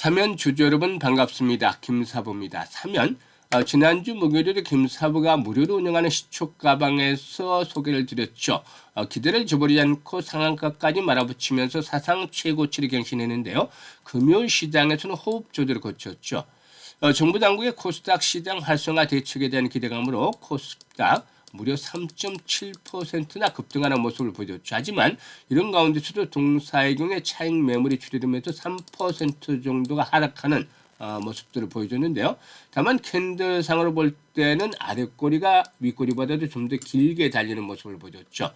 사면 주주 여러분 반갑습니다. 김사부입니다. 사면 지난주 목요일에 김사부가 무료로 운영하는 시초가방에서 소개를 드렸죠. 기대를 저버리지 않고 상한가까지 말아붙이면서 사상 최고치를 갱신했는데요. 금요일 시장에서는 호흡 조절을 거쳤죠. 정부 당국의 코스닥 시장 활성화 대책에 대한 기대감으로 코스닥 무려 3.7%나 급등하는 모습을 보여줬죠. 하지만 이런 가운데서도 동사이경의 차익 매물이 줄어들면서 3% 정도가 하락하는 모습들을 보여줬는데요. 다만 캔들상으로 볼 때는 아랫꼬리가 윗꼬리보다도 좀 더 길게 달리는 모습을 보여줬죠.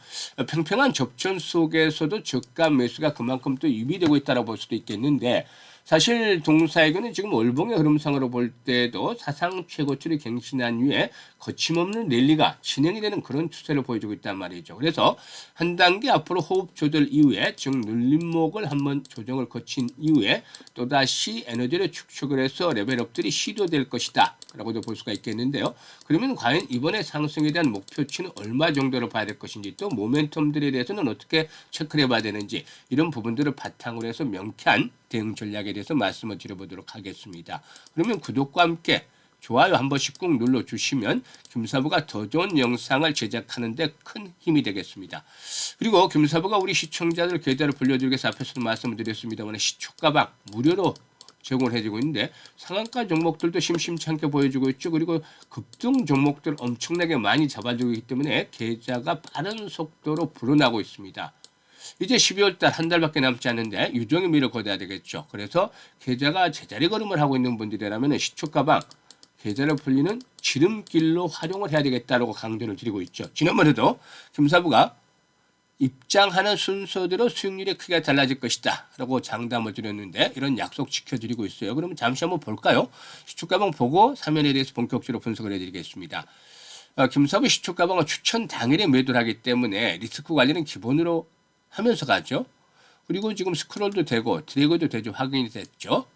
평평한 접전 속에서도 저가 매수가 그만큼 또 유비되고 있다고 볼 수도 있겠는데, 사실 동사이견은 지금 월봉의 흐름상으로 볼 때도 사상 최고치를 갱신한 후에 거침없는 랠리가 진행이 되는 그런 추세를 보여주고 있단 말이죠. 그래서 한 단계 앞으로 호흡 조절 이후에, 즉 눌림목을 한번 조정을 거친 이후에 또다시 에너지를 축적을 해서 레벨업들이 시도될 것이다 라고도 볼 수가 있겠는데요. 그러면 과연 이번에 상승에 대한 목표치는 얼마 정도로 봐야 될 것인지, 또 모멘텀들에 대해서는 어떻게 체크를 해봐야 되는지, 이런 부분들을 바탕으로 해서 명쾌한 대응 전략에 대해서 말씀을 드려보도록 하겠습니다. 그러면 구독과 함께 좋아요 한 번씩 꾹 눌러주시면 김사부가 더 좋은 영상을 제작하는 데 큰 힘이 되겠습니다. 그리고 김사부가 우리 시청자들 계좌를 불려드리기 위해서 앞에서도 말씀을 드렸습니다만, 시초가방 무료로 제공을 해주고 있는데 상한가 종목들도 심심치 않게 보여주고 있죠. 그리고 급등 종목들 엄청나게 많이 잡아주고 있기 때문에 계좌가 빠른 속도로 불어나고 있습니다. 이제 12월 달 한 달밖에 남지 않는데 유종의 미를 거둬야 되겠죠. 그래서 계좌가 제자리 걸음을 하고 있는 분들이라면 시초가방 계좌를 풀리는 지름길로 활용을 해야 되겠다라고 강조를 드리고 있죠. 지난번에도 김사부가 입장하는 순서대로 수익률이 크게 달라질 것이다 라고 장담을 드렸는데 이런 약속 지켜드리고 있어요. 그러면 잠시 한번 볼까요? 시초가방 보고 사면에 대해서 본격적으로 분석을 해드리겠습니다. 김사부 시초가방은 추천 당일에 매도를 하기 때문에 리스크 관리는 기본으로 하면서 가죠. 그리고 지금 스크롤도 되고 드래그도 되죠. 확인이 됐죠.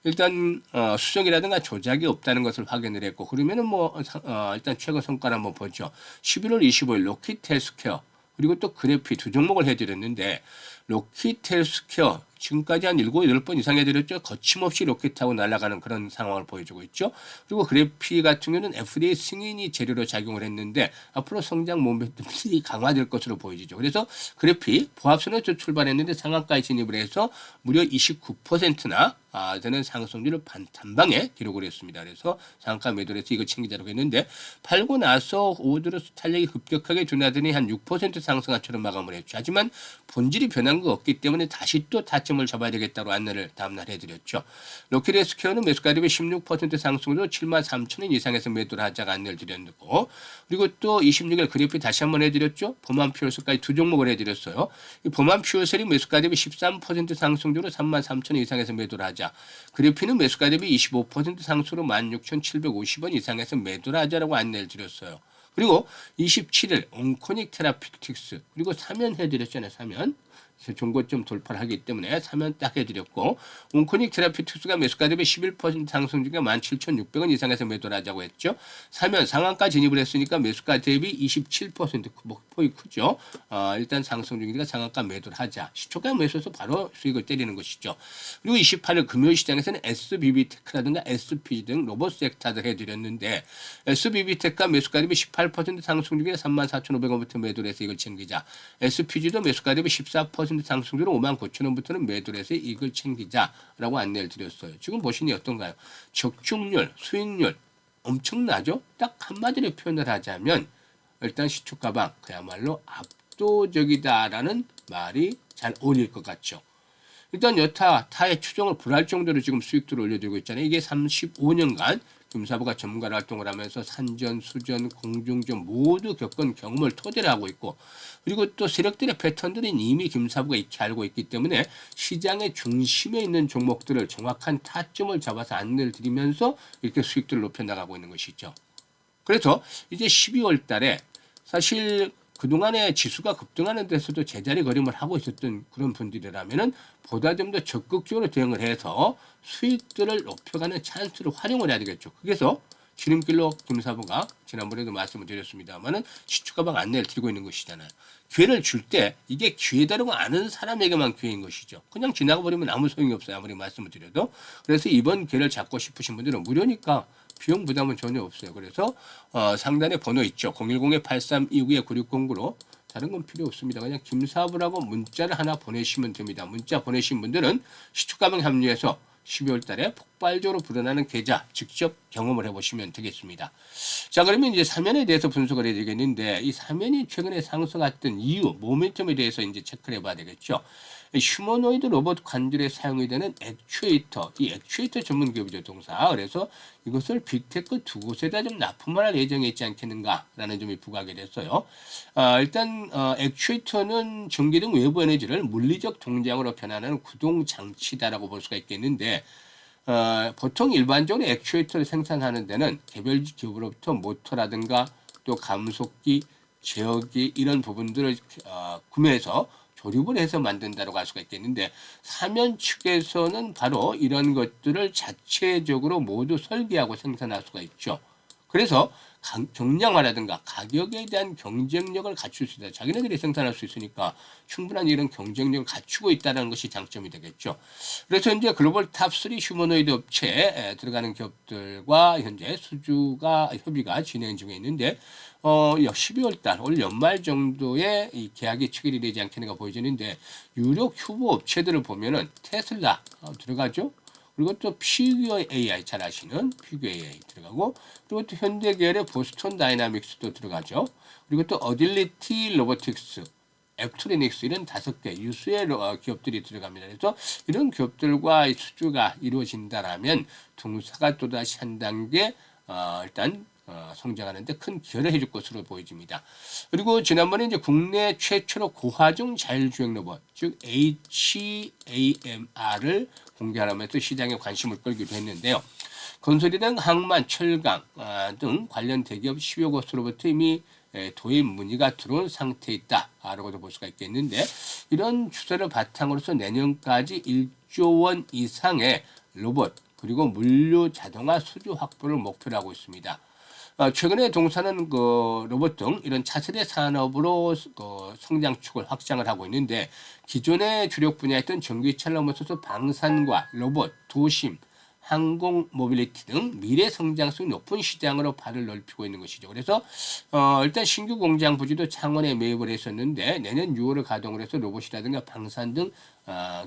일단 수정이라든가 조작이 없다는 것을 확인을 했고, 그러면은 일단 최고 성과를 한번 보죠. 11월 25일 로키트 헬스케어 그리고 또 그래피 두 종목을 해드렸는데, 로키트 헬스케어 지금까지 한 7, 8번 이상 해드렸죠. 거침없이 로켓하고 날아가는 그런 상황을 보여주고 있죠. 그리고 그래피 같은 경우는 FDA 승인이 재료로 작용을 했는데 앞으로 성장 모멘텀이 강화될 것으로 보여지죠. 그래서 그래피 보합선에서 출발했는데 상한가에 진입을 해서 무려 29%나 되는 상승률을 단방에 기록을 했습니다. 그래서 상한가 매도를 해서 이거 챙기자라고 했는데, 팔고 나서 오더로스 탄력이 급격하게 둔하더니 한 6% 상승한처럼 마감을 했죠. 하지만 본질이 변한 거 없기 때문에 다시 또 타점을 잡아야 되겠다고 안내를 다음날 해드렸죠. 로키드 헬스케어는 매수가 대비 16% 상승으로 73,000원 이상에서 매도를 하자고 안내를 드렸고, 그리고 또 26일 그래피 다시 한번 해드렸죠. 범한 퓨어셀까지 두 종목을 해드렸어요. 이 범한 퓨어셀이 매수가 대비 13% 상승으로 33,000원 이상에서 매도를 하자. 그래피는 매수가 대비 25% 상승으로 16,750원 이상에서 매도를 하자라고 안내를 드렸어요. 그리고 27일 온코닉 테라피틱스 그리고 사면 해드렸잖아요. 사면 종고점 돌파를 하기 때문에 사면 딱 해드렸고, 온코닉 테라피틱스가 매수가 대비 11% 상승 중에 17,600원 이상에서 매도를 하자고 했죠. 사면 상한가 진입을 했으니까 매수가 대비 27% 폭이 크죠. 일단 상승 중이니까 상한가 매도를 하자. 시초가 매수해서 바로 수익을 때리는 것이죠. 그리고 28일 금요일 시장에서는 SBB테크라든가 SPG 등 로봇 섹터들 해드렸는데, SBB테크가 매수가 대비 18% 상승 중에 34,500원부터 매도를 해서 이걸 챙기자. SPG도 매수가 대비 14% 상승률로 59,000원부터는 매도를 해서 이걸 챙기자라고 안내를 드렸어요. 지금 보시니 어떤가요? 적중률, 수익률 엄청나죠? 딱 한마디로 표현을 하자면 일단 시초가방 그야말로 압도적이다라는 말이 잘 어울릴 것 같죠. 일단 여타 타의 추종을 불할 정도로 지금 수익들을 올려주고 있잖아요. 이게 35년간 김사부가 전문가 활동을 하면서 산전, 수전, 공중전 모두 겪은 경험을 토대로 하고 있고, 그리고 또 세력들의 패턴들은 이미 김사부가 익히 알고 있기 때문에 시장의 중심에 있는 종목들을 정확한 타점을 잡아서 안내를 드리면서 이렇게 수익들을 높여나가고 있는 것이죠. 그래서 이제 12월 달에 사실 그동안에 지수가 급등하는 데서도 제자리 걸음을 하고 있었던 그런 분들이라면은 보다 좀 더 적극적으로 대응을 해서 수익들을 높여가는 찬스를 활용을 해야 되겠죠. 그래서 지름길로 김사부가 지난번에도 말씀을 드렸습니다만은 시초가방 안내를 드리고 있는 것이잖아요. 기회를 줄 때 이게 기회다라고 아는 사람에게만 기회인 것이죠. 그냥 지나가 버리면 아무 소용이 없어요. 아무리 말씀을 드려도. 그래서 이번 기회를 잡고 싶으신 분들은 무료니까 비용 부담은 전혀 없어요. 그래서 상단에 번호 있죠. 010-8329-9609로 다른 건 필요 없습니다. 그냥 김사부라고 문자를 하나 보내시면 됩니다. 문자 보내신 분들은 시초가방 합류해서 12월 달에 폭발적으로 불어나는 계좌 직접 경험을 해보시면 되겠습니다. 자, 그러면 이제 사면에 대해서 분석을 해야 되겠는데, 이 사면이 최근에 상승했던 이유, 모멘텀에 대해서 이제 체크를 해봐야 되겠죠. 휴머노이드 로봇 관절에 사용이 되는 액추에이터, 이 액추에이터 전문 기업이죠, 동사. 그래서 이것을 빅테크 두 곳에다 좀 납품할 예정에 있지 않겠는가라는 점이 부각이 됐어요. 일단 액추에이터는 전기 등 외부 에너지를 물리적 동작으로 변환하는 구동 장치다라고 볼 수가 있겠는데, 보통 일반적으로 액추에이터를 생산하는 데는 개별 기업으로부터 모터라든가 또 감속기, 제어기 이런 부분들을 구매해서 조립을 해서 만든다고 할 수가 있겠는데, 사면 측에서는 바로 이런 것들을 자체적으로 모두 설계하고 생산할 수가 있죠. 그래서 경량화라든가 가격에 대한 경쟁력을 갖출 수 있다. 자기네들이 생산할 수 있으니까 충분한 이런 경쟁력을 갖추고 있다는 것이 장점이 되겠죠. 그래서 현재 글로벌 탑3 휴머노이드 업체에 들어가는 기업들과 현재 수주가 협의가 진행 중에 있는데 12월 달 올 연말 정도에 이 계약이 체결이 되지 않겠는가 보여지는데, 유력 후보 업체들을 보면은 테슬라 들어가죠. 그리고 또 피규어 AI 잘 아시는 피규어 AI 들어가고, 그리고 또 현대계열의 보스턴 다이나믹스도 들어가죠. 그리고 또 어딜리티 로보틱스, 앱트로닉스 이런 5개 유수의 기업들이 들어갑니다. 그래서 이런 기업들과 수주가 이루어진다라면 동사가 또다시 한 단계 일단 성장하는데 큰 기여를 해줄 것으로 보여집니다. 그리고 지난번에 이제 국내 최초로 고화중 자율주행 로봇, 즉 HAMR을 공개하면서 시장에 관심을 끌기도 했는데요. 건설이랑 항만, 철강 등 관련 대기업 10여 곳으로부터 이미 도입 문의가 들어온 상태에 있다라고도 볼 수가 있겠는데, 이런 추세를 바탕으로서 내년까지 1조 원 이상의 로봇 그리고 물류 자동화 수주 확보를 목표로 하고 있습니다. 최근에 동사는 로봇 등 이런 차세대 산업으로 성장축을 확장을 하고 있는데, 기존의 주력 분야였던 전기차를 넘어서서 방산과 로봇, 도심, 항공 모빌리티 등 미래 성장성이 높은 시장으로 발을 넓히고 있는 것이죠. 그래서 일단 신규 공장 부지도 창원에 매입을 했었는데, 내년 6월을 가동을 해서 로봇이라든가 방산 등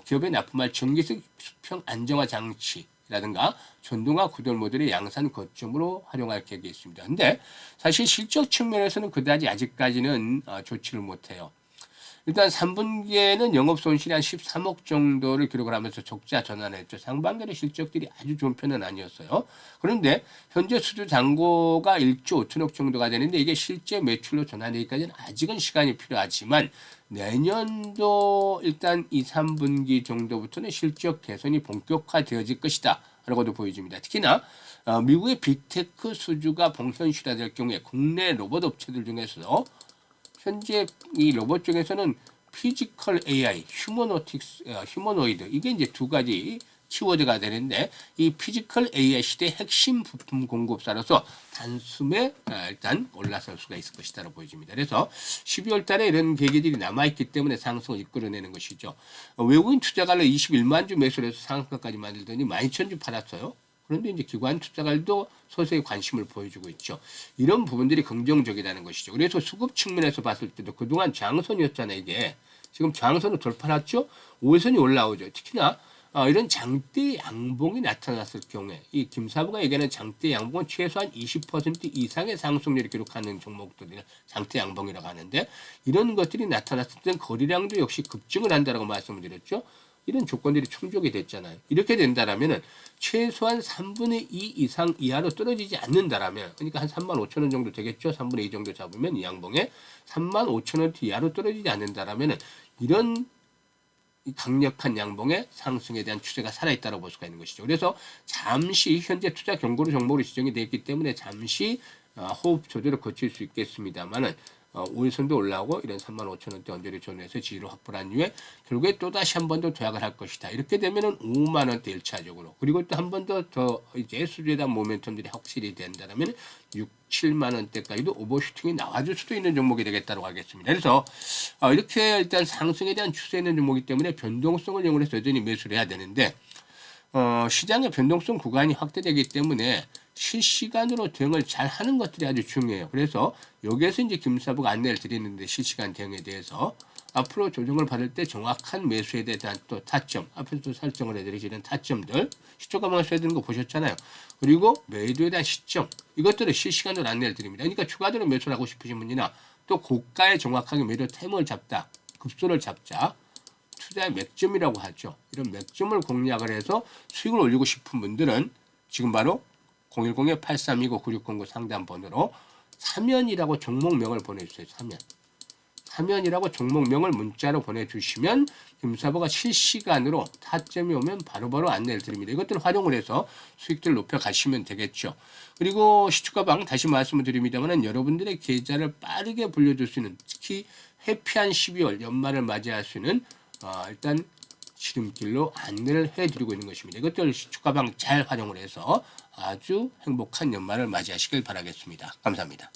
기업에 납품할 전기세 수평 안정화 장치 라든가 전동화 구동 모듈의 양산 거점으로 활용할 계획이 있습니다. 근데 사실 실적 측면에서는 그다지 아직까지는 좋지를 못해요. 일단 3분기에는 영업 손실이 한 13억 정도를 기록을 하면서 적자 전환했죠. 상반기의 실적들이 아주 좋은 편은 아니었어요. 그런데 현재 수주 잔고가 1조 5천억 정도가 되는데, 이게 실제 매출로 전환되기까지는 아직은 시간이 필요하지만 내년도 일단 2, 3분기 정도부터는 실적 개선이 본격화되어질 것이다 라고도 보여집니다. 특히나 미국의 빅테크 수주가 본현실화될 경우에 국내 로봇 업체들 중에서 현재 이 로봇 중에서는 피지컬 AI, 휴머노이드 이게 이제 두 가지 키워드가 되는데, 이 피지컬 AI 시대 핵심 부품 공급사로서 단숨에 일단 올라설 수가 있을 것이다라고 보여집니다. 그래서 12월 달에 이런 계기들이 남아있기 때문에 상승을 이끌어내는 것이죠. 외국인 투자가를 21만 주 매수를 해서 상한가까지 만들더니 12,000주 팔았어요. 그런데 이제 기관 투자가들도 서서히 관심을 보여주고 있죠. 이런 부분들이 긍정적이라는 것이죠. 그래서 수급 측면에서 봤을 때도 그동안 저항선이었잖아요. 이게 지금 저항선을 돌파했죠. 5일선이 올라오죠. 특히나 이런 장대 양봉이 나타났을 경우에, 이 김사부가 얘기하는 장대 양봉은 최소한 20% 이상의 상승률을 기록하는 종목들이 장대 양봉이라고 하는데, 이런 것들이 나타났을 때는 거래량도 역시 급증을 한다라고 말씀을 드렸죠. 이런 조건들이 충족이 됐잖아요. 이렇게 된다라면 최소한 3분의 2 이상 이하로 떨어지지 않는다라면, 그러니까 한 35,000원 정도 되겠죠. 3분의 2 정도 잡으면 이 양봉에 35,000원 이하로 떨어지지 않는다라면 이런 강력한 양봉의 상승에 대한 추세가 살아있다고 볼 수가 있는 것이죠. 그래서 잠시 현재 투자 경고로 종목으로 지정이 되어 있기 때문에 잠시 호흡 조절을 거칠 수 있겠습니다만은 오일선도 올라오고 이런 35,000원대 언저리 존에서 지지를 확보를 한 이후에 결국에 또다시 한 번 더 도약을 할 것이다. 이렇게 되면은 5만 원대 1차적으로 그리고 또 한 번 더 이제 수주에 대한 모멘텀들이 확실히 된다면 6, 7만 원대까지도 오버슈팅이 나와줄 수도 있는 종목이 되겠다고 하겠습니다. 그래서 이렇게 일단 상승에 대한 추세 있는 종목이기 때문에 변동성을 이용해서 여전히 매수를 해야 되는데 시장의 변동성 구간이 확대되기 때문에 실시간으로 대응을 잘 하는 것들이 아주 중요해요. 그래서 여기에서 이제 김사부가 안내를 드리는데 실시간 대응에 대해서 앞으로 조정을 받을 때 정확한 매수에 대한 또 타점, 앞에서도 설정을 해드리시는 타점들, 시초 가방을 써야 되는 거 보셨잖아요. 그리고 매도에 대한 시점, 이것들을 실시간으로 안내를 드립니다. 그러니까 추가적으로 매수를 하고 싶으신 분이나 또 고가에 정확하게 매도 템을 잡다, 급소를 잡자, 투자의 맥점이라고 하죠. 이런 맥점을 공략을 해서 수익을 올리고 싶은 분들은 지금 바로 010-8329-9609 상담번호로 사면이라고 종목명을 보내주세요. 사면이라고 종목명을 문자로 보내주시면 김사부가 실시간으로 타점이 오면 바로바로 안내를 드립니다. 이것들을 활용을 해서 수익들을 높여가시면 되겠죠. 그리고 시초가방 다시 말씀을 드립니다만 여러분들의 계좌를 빠르게 불려줄 수 있는 특히 해피한 12월 연말을 맞이할 수 있는 일단 지름길로 안내를 해드리고 있는 것입니다. 이것들 시초가방 잘 활용을 해서 아주 행복한 연말을 맞이하시길 바라겠습니다. 감사합니다.